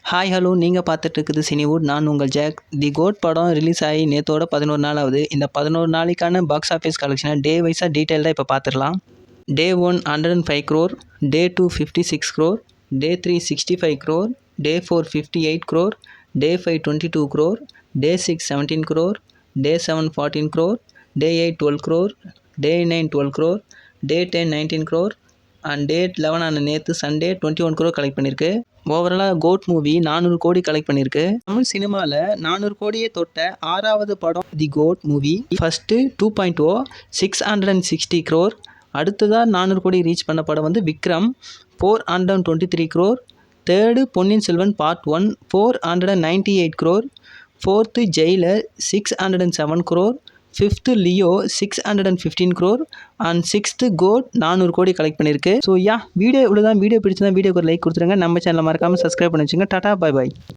Hi hello நீங்கள் பார்த்துட்டு இருக்குது சினிவுட். நான் உங்கள் ஜாக். தி கோட் படம் ரிலீஸ் ஆகி நேற்றோட 11 நாள் ஆகுது. இந்த 11 நாளைக்கான பாக்ஸ் ஆஃபீஸ் கலெக்ஷனை டே வைஸாக டீட்டெயில்டாக இப்போ பார்த்துடலாம். Day 1 105 crore, day 2 56 crore, day 3 65 crore, day 4 58 crore, day 5 22 crore, day 6 17 crore, day 7 14 crore, day 8 12 crore, day 9 12 crore, day 10 19 crore and day 11 ஆன நேற்று சண்டே 21 crore கலெக்ட் பண்ணியிருக்கு. ஓவராலாக கோட் மூவி 400 கோடி கலெக்ட் பண்ணியிருக்கு. தமிழ் சினிமாவில் 400 கோடியை தொட்ட 6வது படம் தி கோட் மூவி. First 2.0 660 crore. அடுத்ததாக 400 கோடி ரீச் பண்ண படம் வந்து Vikram 423 crore. Third Ponniyin Selvan part 1 498 crore. Fourth Jailer 607 crore. Fifth Leo 615 crore and sixth GOAT 400 கோடி கலெக்ட் பண்ணியிருக்கு. ஸோ வீடியோ இவ்வளோ தான். வீடியோ பிடிச்சிருந்தா வீடியோக்கு ஒரு லைக் கொடுத்துருங்க. நம்ம சேனலை மறக்காமல் சப்ஸ்கிரைப் பண்ணி வச்சுங்க. Tata bye bye.